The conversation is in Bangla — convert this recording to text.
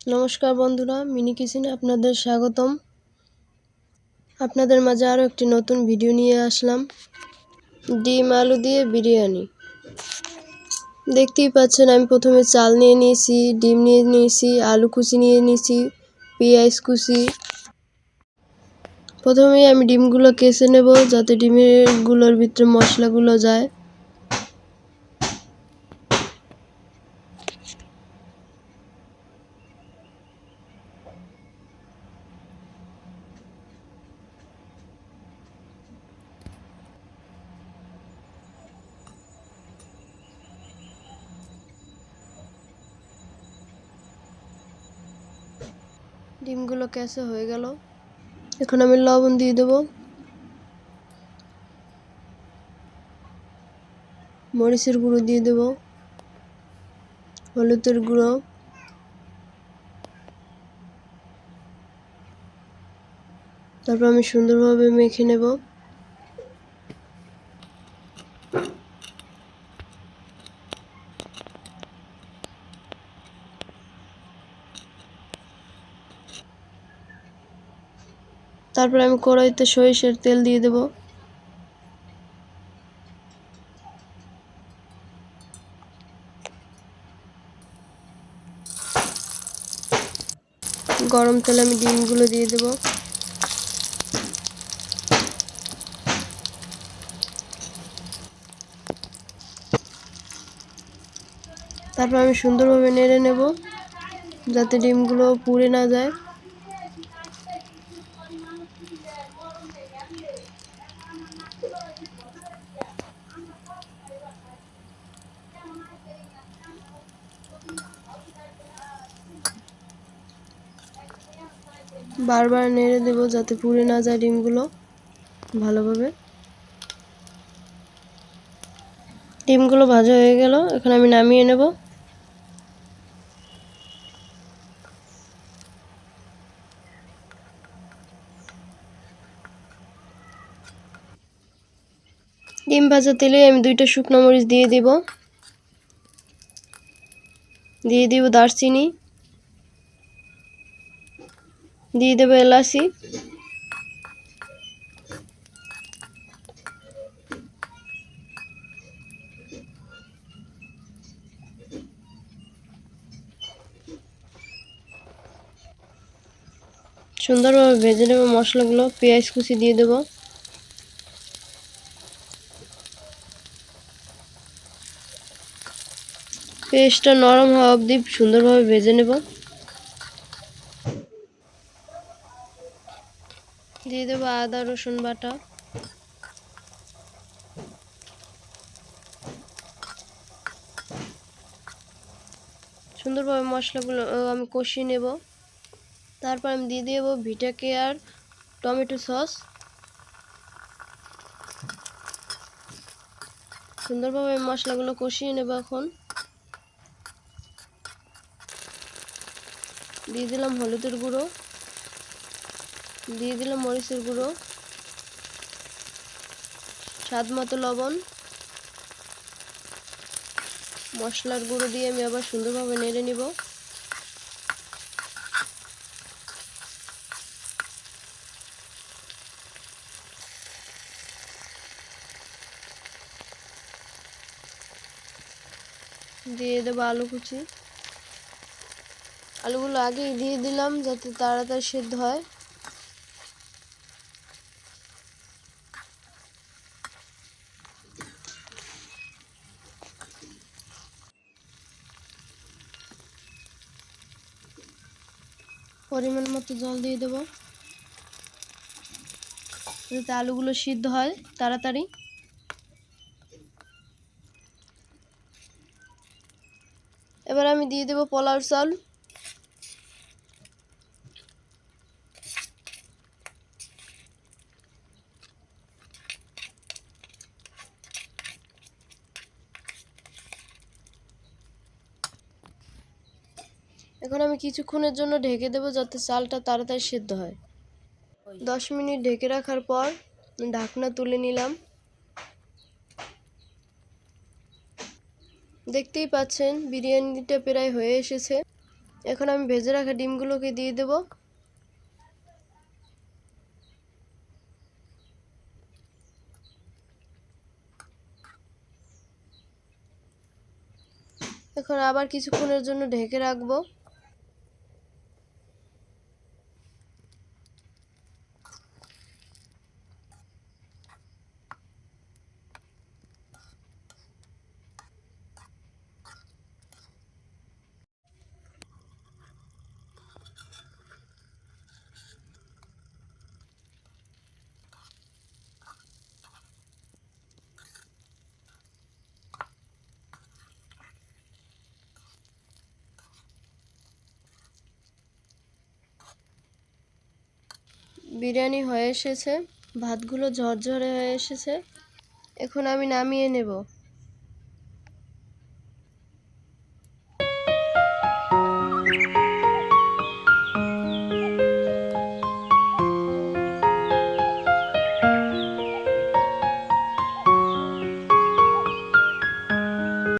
নমস্কার বন্ধুরা, মিনি কিচেনে আপনাদের স্বাগতম। আপনাদের মাঝে আরও একটি নতুন ভিডিও নিয়ে আসলাম। ডিম আলু দিয়ে বিরিয়ানি। দেখতেই পাচ্ছেন, আমি প্রথমে চাল নিয়ে নিয়েছি, ডিম নিয়ে নিয়েছি, আলু কুচি নিয়ে নিয়েছি, পেঁয়াজ কুচি। প্রথমেই আমি ডিমগুলো কেচে নেব যাতে ডিমের ভিতরে মশলাগুলো যায়। ডিমগুলো কেচে হয়ে গেল। এখন আমি লবণ দিয়ে দেব, মরিচের গুঁড়ো দিয়ে দেব, হলুদের গুঁড়ো, তারপর আমি সুন্দরভাবে মেখে নেব। তারপর আমি কড়াইতে সরিষার তেল দিয়ে দেব। গরম তেলে আমি ডিমগুলো দিয়ে দেব। তারপর আমি সুন্দরভাবে নেড়ে নেব যাতে ডিমগুলো পুড়ে না যায়। বারবার নেড়ে দেব যাতে পুড়ে না যায় ডিমগুলো ভালোভাবে। ডিমগুলো ভাজা হয়ে গেল, এখন আমি নামিয়ে নেব। ডিম ভাজা তেলে আমি 2টা শুকনো মরিচ দিয়ে দিব। দিয়ে দিব দারচিনি, দিয়ে দেব এলাচি, সুন্দরভাবে ভেজে নেব মশলাগুলো। পেঁয়াজ কুচি দিয়ে দেব। পেঁয়াজটা নরম হওয়া অবধি সুন্দরভাবে ভেজে নেব। দিয়ে দেব আদা রসুন বাটা। সুন্দরভাবে মশলাগুলো আমি কষিয়ে নেব। তারপর আমি দিয়ে দেব ভিটা কেয়ার টমেটো সস। সুন্দরভাবে মশলাগুলো কষিয়ে নেব। এখন দিয়ে দিলাম হলুদের গুঁড়ো, দিয়ে দিলাম মরিচের গুঁড়ো, স্বাদ মতো লবণ, মশলার গুঁড়ো দিয়ে আমি আবার সুন্দরভাবে নেড়ে নিব। দিয়ে দেবো আলু কুচি। আলুগুলো আগেই দিয়ে দিলাম যাতে তাড়াতাড়ি সেদ্ধ হয়। পরিমাণ মতো জল দিয়ে দেব যাতে আলুগুলো সিদ্ধ হয় তাড়াতাড়ি। এবার আমি দিয়ে দেব পোলাও চাল। এখন আমি কিছুক্ষণের জন্য ঢেকে দেব যাতে চালটা তাড়াতাড়ি সিদ্ধ হয়। 10 মিনিট ঢেকে রাখার পর ঢাকনা তুলে নিলাম। দেখতেই পাচ্ছেন বিরিয়ানিটা প্রায় হয়ে এসেছে। এখন আমি ভেজে রাখা ডিমগুলোকে দিয়ে দেব। এখন আবার কিছুক্ষণের জন্য ঢেকে রাখবো। বিরিয়ানি হয়ে এসেছে, ভাতগুলো ঝরঝরে হয়ে এসেছে। এখন আমি নামিয়ে নেব।